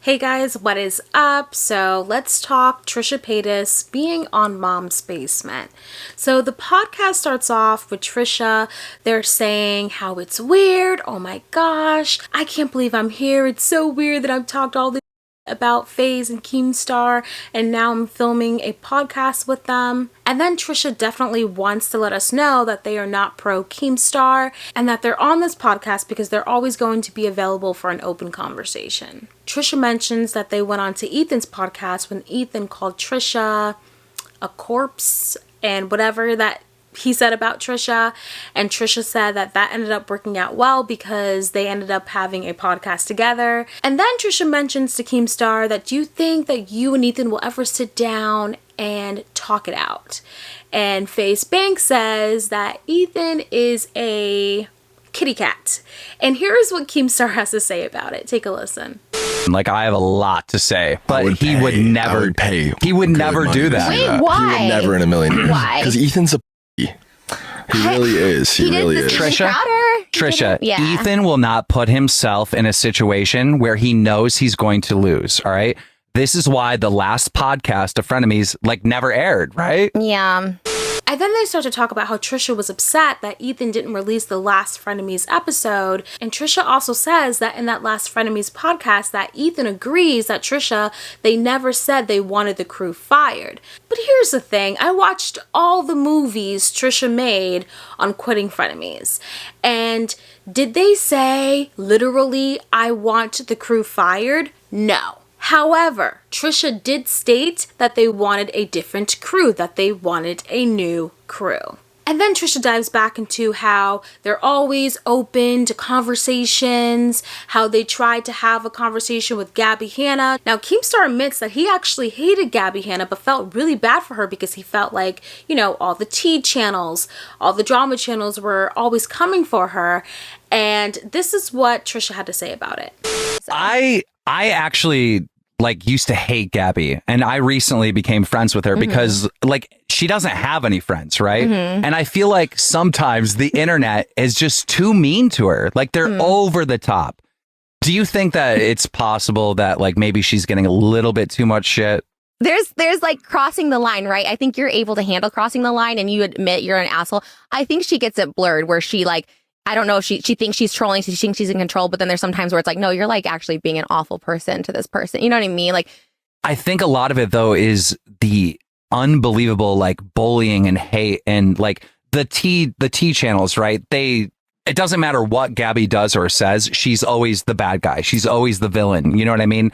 Hey guys, what is up? So let's talk Trisha Paytas being on Mom's Basement. So the podcast starts off with Trisha. They're saying how it's weird. Oh my gosh, I can't believe I'm here. It's so weird that I've talked all this about FaZe and Keemstar, and now I'm filming a podcast with them. And then Trisha definitely wants to let us know that they are not pro Keemstar and that they're on this podcast because they're always going to be available for an open conversation. Trisha mentions that they went on to Ethan's podcast when Ethan called Trisha a corpse and whatever that he said about Trisha, and Trisha said that ended up working out well because they ended up having a podcast together. And then Trisha mentions to Keemstar that, do you think that you and Ethan will ever sit down and talk it out? And FaZe Banks says that Ethan is a kitty cat. And here's what Keemstar has to say about it. Take a listen. Like, I have a lot to say, but he would never do that. Wait, why? He would never in a million years. Why? Because Ethan's a he really is. He really is. Trisha, Ethan will not put himself in a situation where he knows he's going to lose. All right. This is why the last podcast of Frenemies never aired, right? Yeah. And then they start to talk about how Trisha was upset that Ethan didn't release the last Frenemies episode. And Trisha also says that in that last Frenemies podcast that Ethan agrees that Trisha, they never said they wanted the crew fired. But here's the thing. I watched all the movies Trisha made on quitting Frenemies. And did they say literally, I want the crew fired? No. However, Trisha did state that they wanted a different crew, that they wanted a new crew. And then Trisha dives back into how they're always open to conversations, how they tried to have a conversation with Gabby Hanna. Now, Keemstar admits that he actually hated Gabby Hanna, but felt really bad for her because he felt like, all the tea channels, all the drama channels were always coming for her. And this is what Trisha had to say about it. I actually used to hate Gabbie, and I recently became friends with her because she doesn't have any friends, right? And I feel like sometimes the internet is just too mean to her. They're over the top. Do you think that it's possible that maybe she's getting a little bit too much shit? There's crossing the line, right? I think you're able to handle crossing the line and you admit you're an asshole. I think she gets it blurred where she I don't know if she thinks she's trolling, she thinks she's in control, but then there's some times where it's no, you're actually being an awful person to this person. You know what I mean? I think a lot of it though is the unbelievable bullying and hate and the T channels, right? It doesn't matter what Gabbie does or says, she's always the bad guy. She's always the villain. You know what I mean?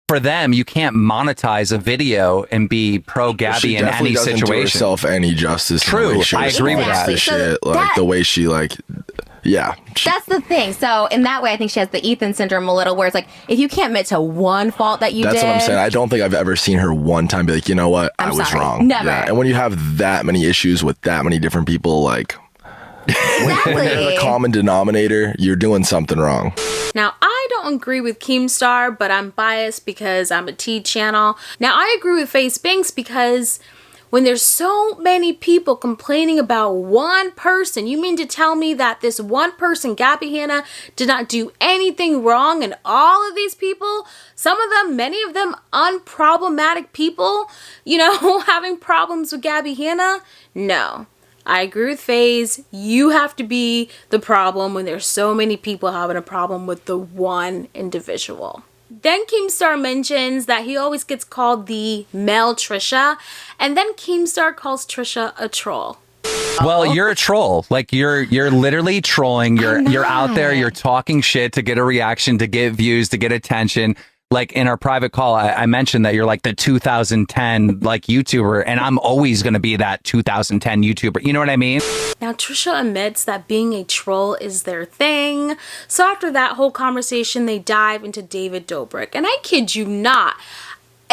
For them, you can't monetize a video and be pro Gabbie in any situation. She doesn't do herself any justice. True, I agree with that. The way she yeah. That's the thing. So in that way, I think she has the Ethan syndrome a little, where it's if you can't admit to one fault that you did. That's what I'm saying. I don't think I've ever seen her one time be you know what, I was wrong. Never. Yeah. And when you have that many issues with that many different people, exactly. when you're the common denominator, you're doing something wrong. Now, I don't agree with Keemstar, but I'm biased because I'm a T channel. Now, I agree with FaZe Banks because when there's so many people complaining about one person, you mean to tell me that this one person, Gabby Hanna, did not do anything wrong, and all of these people, some of them, many of them unproblematic people, having problems with Gabby Hanna? No. I agree with FaZe. You have to be the problem when there's so many people having a problem with the one individual. Then Keemstar mentions that he always gets called the male Trisha, and then Keemstar calls Trisha a troll. Well, you're a troll. You're literally trolling. You're out there. You're talking shit to get a reaction, to get views, to get attention. In our private call, I mentioned that you're the 2010 YouTuber, and I'm always going to be that 2010 YouTuber. You know what I mean? Now, Trisha admits that being a troll is their thing. So after that whole conversation, they dive into David Dobrik. And I kid you not,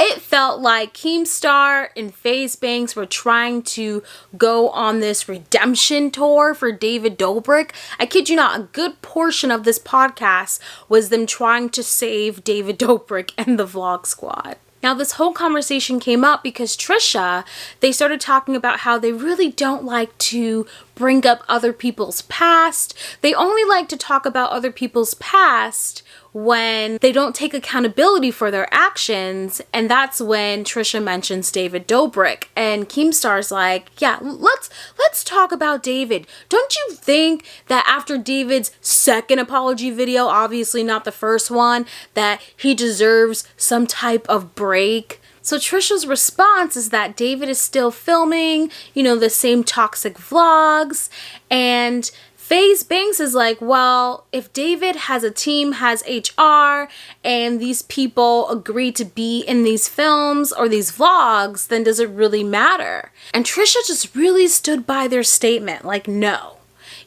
it felt like Keemstar and FaZe Banks were trying to go on this redemption tour for David Dobrik. I kid you not, a good portion of this podcast was them trying to save David Dobrik and the Vlog Squad. Now, this whole conversation came up because Trisha, they started talking about how they really don't like to bring up other people's past. They only like to talk about other people's past when they don't take accountability for their actions. And that's when Trisha mentions David Dobrik, and Keemstar's like, yeah, let's talk about David. Don't you think that after David's second apology video, obviously not the first one, that he deserves some type of break? So Trisha's response is that David is still filming, the same toxic vlogs, and FaZe Banks is like, well, if David has a team, has HR, and these people agree to be in these films or these vlogs, then does it really matter? And Trisha just really stood by their statement, like, no.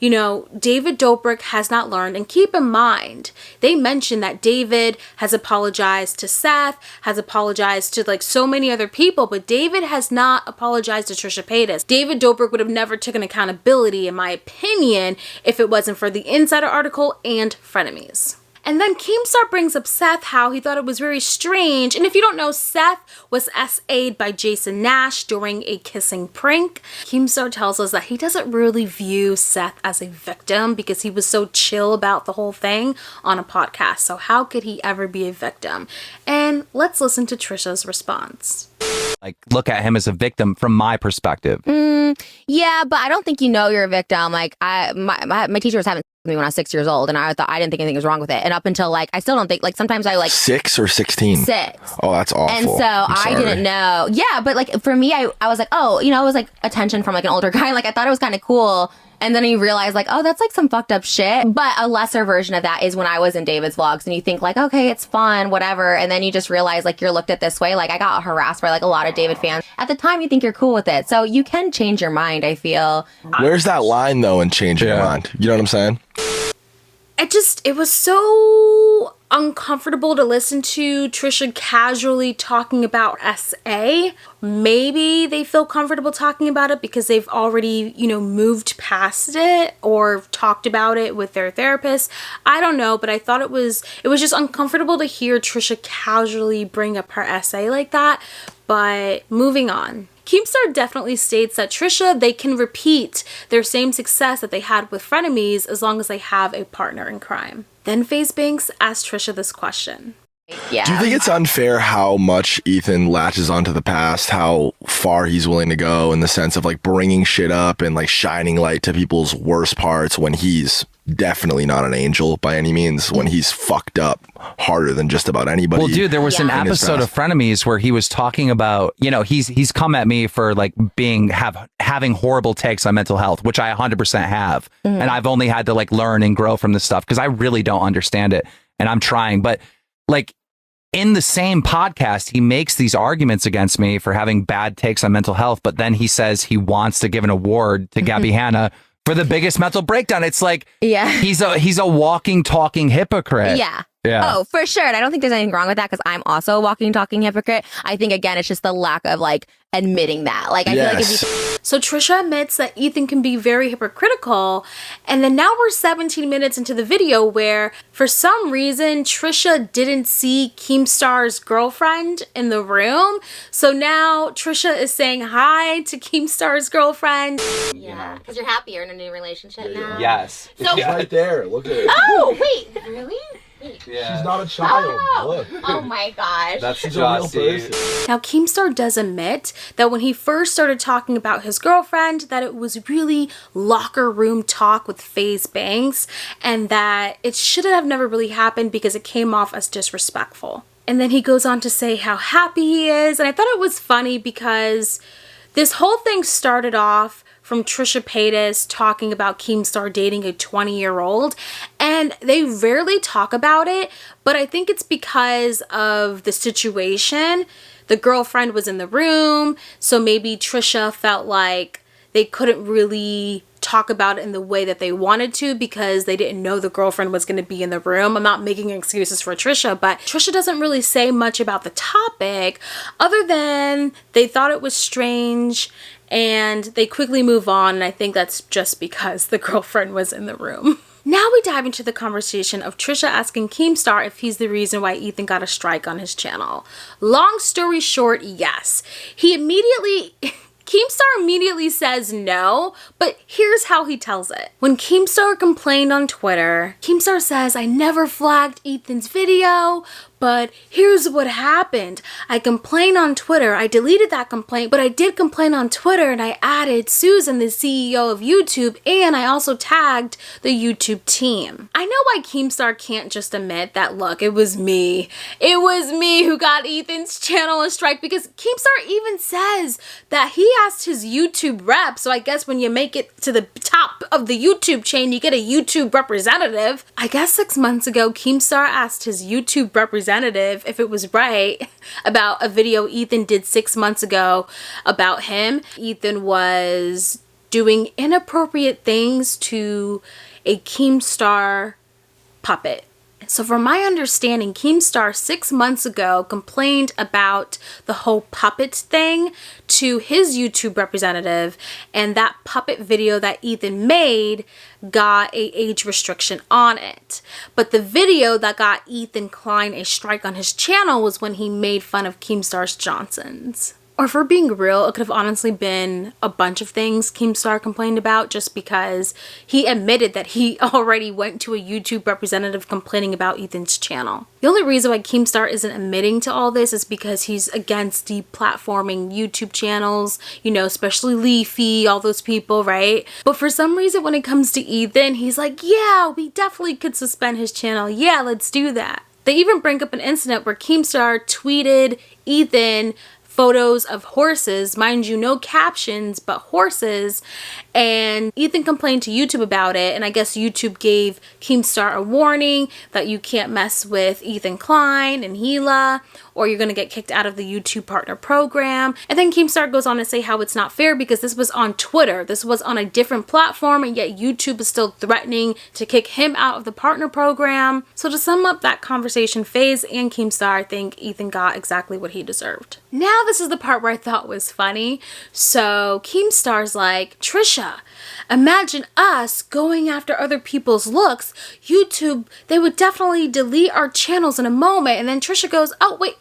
David Dobrik has not learned. And keep in mind, they mentioned that David has apologized to Seth, has apologized to so many other people, but David has not apologized to Trisha Paytas. David Dobrik would have never taken accountability, in my opinion, if it wasn't for the Insider article and Frenemies. And then Keemstar brings up Seth, how he thought it was very strange. And if you don't know, Seth was SA'd by Jason Nash during a kissing prank. Keemstar tells us that he doesn't really view Seth as a victim because he was so chill about the whole thing on a podcast. So how could he ever be a victim? And let's listen to Trisha's response. Look at him as a victim from my perspective. Yeah, but I don't think you're a victim. My teacher was having me when I was 6 years old, and I didn't think anything was wrong with it. And up until I still don't think, sometimes I 6 or 16? 6. Oh, that's awful. And so I didn't know. Yeah, but for me, I was like, oh, it was attention from an older guy. I thought it was kind of cool. And then you realize oh, that's some fucked up shit. But a lesser version of that is when I was in David's vlogs and you think okay, it's fun, whatever. And then you just realize you're looked at this way. I got harassed by a lot of David fans. At the time you think you're cool with it. So you can change your mind, I feel. Where's that line though in changing your mind? You know what I'm saying? It was so uncomfortable to listen to Trisha casually talking about SA. Maybe they feel comfortable talking about it because they've already, moved past it or talked about it with their therapist. I don't know, but I thought it was just uncomfortable to hear Trisha casually bring up her essay like that. But moving on. Keemstar definitely states that Trisha, they can repeat their same success that they had with Frenemies as long as they have a partner in crime. Then FaZe Banks asked Trisha this question. Yeah. Do you think it's unfair how much Ethan latches onto the past, how far he's willing to go in the sense of bringing shit up and shining light to people's worst parts when he's definitely not an angel by any means, when he's fucked up harder than just about anybody? Well, dude, there was an episode of Frenemies where he was talking about, he's come at me for having horrible takes on mental health, which I 100% have. And I've only had to learn and grow from this stuff because I really don't understand it and I'm trying. But in the same podcast, he makes these arguments against me for having bad takes on mental health, but then he says he wants to give an award to Gabby Hanna for the biggest mental breakdown. It's he's a walking, talking hypocrite. Yeah. Yeah. Oh, for sure. And I don't think there's anything wrong with that because I'm also a walking, talking hypocrite. I think, again, it's just the lack of admitting that. I feel like if you... So Trisha admits that Ethan can be very hypocritical. And then now we're 17 minutes into the video where for some reason Trisha didn't see Keemstar's girlfriend in the room. So now Trisha is saying hi to Keemstar's girlfriend. Yeah, because you're happy you're in a new relationship now. Yes. So, she's right there. Look at it. Oh, wait. Really? Yeah. She's not a child. Look. Oh my gosh. She's a real person. Now, Keemstar does admit that when he first started talking about his girlfriend, that it was really locker room talk with FaZe Banks, and that it should have never really happened because it came off as disrespectful. And then he goes on to say how happy he is, and I thought it was funny because this whole thing started off from Trisha Paytas talking about Keemstar dating a 20-year-old, and they rarely talk about it, but I think it's because of the situation. The girlfriend was in the room, so maybe Trisha felt like they couldn't really talk about it in the way that they wanted to because they didn't know the girlfriend was going to be in the room. I'm not making excuses for Trisha, but Trisha doesn't really say much about the topic other than they thought it was strange and they quickly move on, and I think that's just because the girlfriend was in the room. Now we dive into the conversation of Trisha asking Keemstar if he's the reason why Ethan got a strike on his channel. Long story short, yes. He immediately... Keemstar immediately says no, but here's how he tells it. When Keemstar complained on Twitter, Keemstar says, I never flagged Ethan's video, but here's what happened. I complained on Twitter. I deleted that complaint, but I did complain on Twitter and I added Susan, the CEO of YouTube, and I also tagged the YouTube team. I know why Keemstar can't just admit that, look, it was me. It was me who got Ethan's channel a strike, because Keemstar even says that he asked his YouTube rep, so I guess when you make it to the top of the YouTube chain, you get a YouTube representative. I guess 6 months ago, Keemstar asked his YouTube representative if it was right about a video Ethan did 6 months ago about him. Ethan was doing inappropriate things to a Keemstar puppet. So from my understanding, Keemstar 6 months ago complained about the whole puppet thing to his YouTube representative, and that puppet video that Ethan made got a age restriction on it. But the video that got Ethan Klein a strike on his channel was when he made fun of Keemstar's Johnsons. Or if we're being real, it could have honestly been a bunch of things Keemstar complained about, just because he admitted that he already went to a YouTube representative complaining about Ethan's channel. The only reason why Keemstar isn't admitting to all this is because he's against deplatforming YouTube channels, you know, especially Leafy, all those people, right? But for some reason, when it comes to Ethan, he's like, yeah, we definitely could suspend his channel. Yeah, let's do that. They even bring up an incident where Keemstar tweeted Ethan photos of horses, mind you, no captions, but horses, and Ethan complained to YouTube about it, and I guess YouTube gave Keemstar a warning that you can't mess with Ethan Klein and Gila, or you're gonna get kicked out of the YouTube partner program. And then Keemstar goes on to say how it's not fair because this was on Twitter, this was on a different platform, and yet YouTube is still threatening to kick him out of the partner program. So to sum up that conversation, FaZe and Keemstar, I think Ethan got exactly what he deserved. Now this is the part where I thought was funny. So Keemstar's like, Trisha, imagine us going after other people's looks. YouTube, they would definitely delete our channels in a moment. And then Trisha goes, oh wait,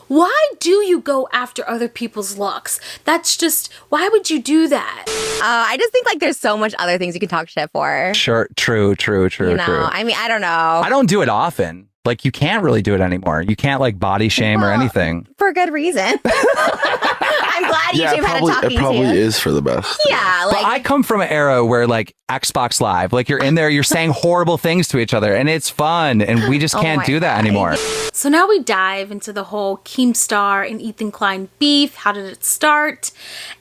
why do you go after other people's looks? That's just, why would you do that? I just think like there's so much other things you can talk shit for. Sure, true. You know, I mean, I don't know. I don't do it often. Like, you can't really do it anymore. You can't like body shame or anything. For good reason. I'm glad YouTube had a talking to you. It probably is for the best. Yeah, like, but I come from an era where like Xbox Live, like you're in there, you're saying horrible things to each other, and it's fun, and we just can't do that anymore. So now we dive into the whole Keemstar and Ethan Klein beef. How did it start?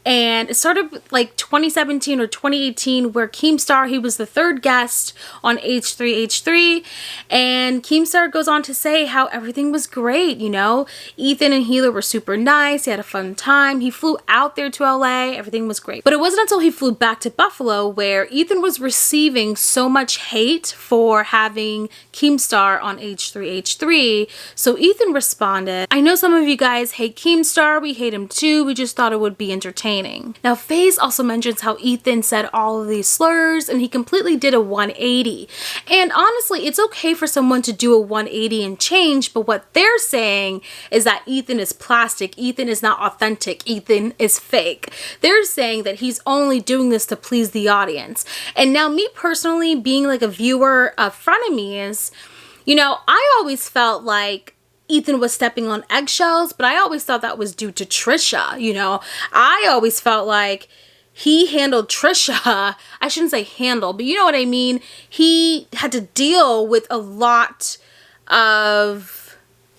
And it started like 2017 or 2018, where Keemstar, he was the third guest on H3H3, and Keemstar goes on to say how everything was great, you know. Ethan and Gila were super nice, he had a fun time, he flew out there to LA, everything was great. But it wasn't until he flew back to Buffalo where Ethan was receiving so much hate for having Keemstar on H3H3. So Ethan responded, I know some of you guys hate Keemstar, we hate him too, we just thought it would be entertaining. Now FaZe also mentions how Ethan said all of these slurs and he completely did a 180. And honestly, it's okay for someone to do a 180 and change, but what they're saying is that Ethan is plastic, Ethan is not authentic, Ethan is fake. They're saying that he's only doing this to please the audience. And now me personally, being like a viewer of Frenemies, you know, I always felt like Ethan was stepping on eggshells, but I always thought that was due to Trisha, you know. I always felt like he handled Trisha, I shouldn't say handle, but you know what I mean. He had to deal with a lot of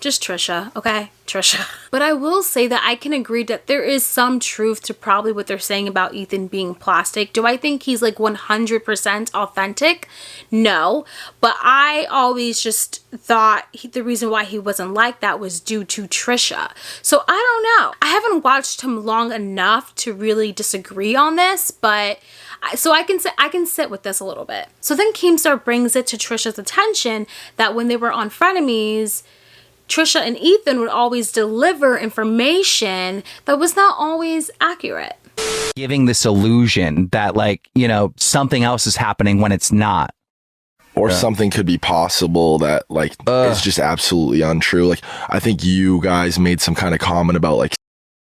just Trisha, okay? Trisha. But I will say that I can agree that there is some truth to probably what they're saying about Ethan being plastic. Do I think he's like 100% authentic? No. But I always just thought the reason why he wasn't like that was due to Trisha. So I don't know. I haven't watched him long enough to really disagree on this, but so I can sit with this a little bit. So then Keemstar brings it to Trisha's attention that when they were on Frenemies, Trisha and Ethan would always deliver information that was not always accurate. Giving this illusion that, like, you know, something else is happening when it's not. Or something could be possible that, like, is just absolutely untrue. Like, I think you guys made some kind of comment about, like,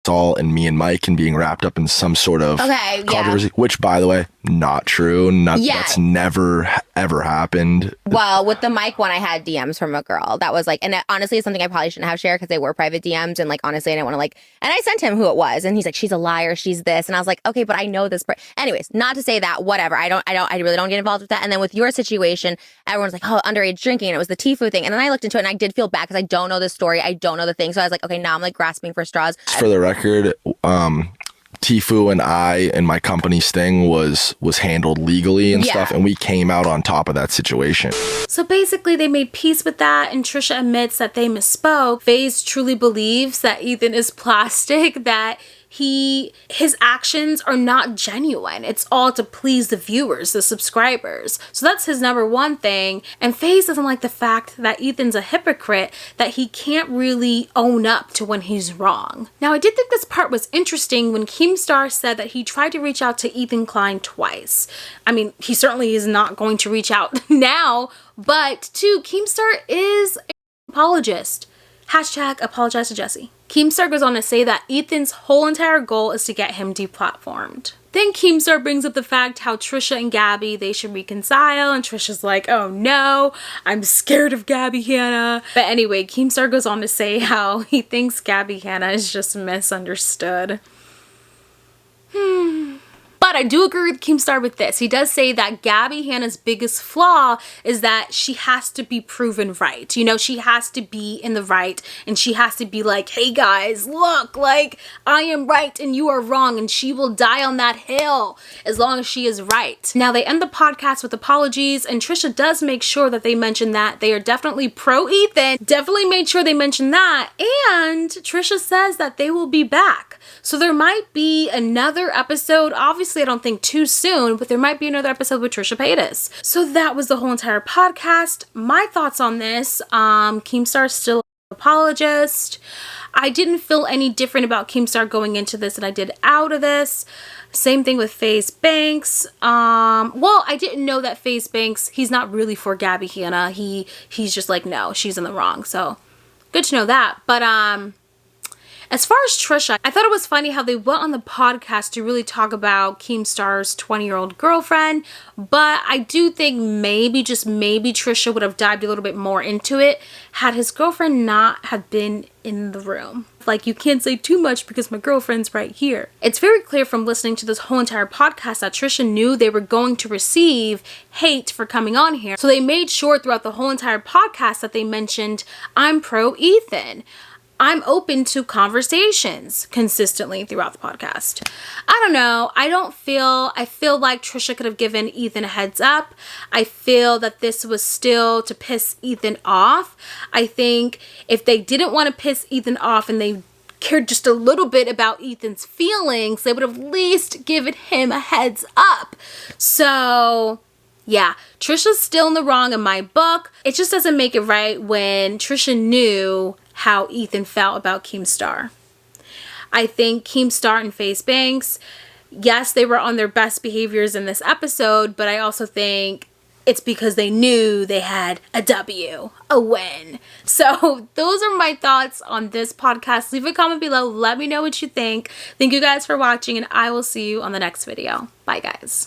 all and me and Mike and being wrapped up in some sort of controversy, which, by the way, not true. That's never ever happened. Well, with the Mike one, I had DMs from a girl that was like, and honestly, it's something I probably shouldn't have shared because they were private DMs, and like honestly, I didn't want to like. And I sent him who it was, and he's like, "She's a liar. She's this," and I was like, "Okay, but I know this." Anyways, not to say that. Whatever. I really don't get involved with that. And then with your situation, everyone's like, "Oh, underage drinking," and it was the Tfue thing, and then I looked into it, and I did feel bad because I don't know the story, I don't know the thing, so I was like, okay, now I'm like grasping for straws. For the record, Tfue and I and my company's thing was handled legally and stuff, and we came out on top of that situation. So basically they made peace with that, and Trisha admits that they misspoke. FaZe truly believes that Ethan is plastic, that his actions are not genuine. It's all to please the viewers, the subscribers. So that's his number one thing. And FaZe doesn't like the fact that Ethan's a hypocrite, that he can't really own up to when he's wrong. Now, I did think this part was interesting when Keemstar said that he tried to reach out to Ethan Klein twice. I mean, he certainly is not going to reach out now, but too, Keemstar is an apologist. Hashtag apologize to Jesse. Keemstar goes on to say that Ethan's whole entire goal is to get him deplatformed. Then Keemstar brings up the fact how Trisha and Gabbie, they should reconcile, and Trisha's like, oh no, I'm scared of Gabby Hanna. But anyway, Keemstar goes on to say how he thinks Gabby Hanna is just misunderstood. But I do agree with Keemstar with this. He does say that Gabby Hanna's biggest flaw is that she has to be proven right. You know, she has to be in the right, and she has to be like, hey guys, look, like, I am right and you are wrong, and she will die on that hill as long as she is right. Now, they end the podcast with apologies, and Trisha does make sure that they mention that they are definitely pro Ethan. Definitely made sure they mention that. And Trisha says that they will be back. So there might be another episode, obviously I don't think too soon, but there might be another episode with Trisha Paytas. So that was the whole entire podcast. My thoughts on this, Keemstar is still an apologist. I didn't feel any different about Keemstar going into this than I did out of this. Same thing with FaZe Banks. Well, I didn't know that FaZe Banks, he's not really for Gabby Hanna. He's just like, no, she's in the wrong. So good to know that. But as far as Trisha, I thought it was funny how they went on the podcast to really talk about Keemstar's 20-year-old girlfriend, but I do think maybe, just maybe, Trisha would have dived a little bit more into it had his girlfriend not have been in the room. Like, you can't say too much because my girlfriend's right here. It's very clear from listening to this whole entire podcast that Trisha knew they were going to receive hate for coming on here. So they made sure throughout the whole entire podcast that they mentioned, I'm pro Ethan. I'm open to conversations consistently throughout the podcast. I don't know. I feel like Trisha could have given Ethan a heads up. I feel that this was still to piss Ethan off. I think if they didn't want to piss Ethan off and they cared just a little bit about Ethan's feelings, they would have at least given him a heads up. So yeah, Trisha's still in the wrong in my book. It just doesn't make it right when Trisha knew how Ethan felt about Keemstar. I think Keemstar and FaZe Banks, yes, they were on their best behaviors in this episode, but I also think it's because they knew they had a W, a win. So those are my thoughts on this podcast. Leave a comment below. Let me know what you think. Thank you guys for watching, and I will see you on the next video. Bye, guys.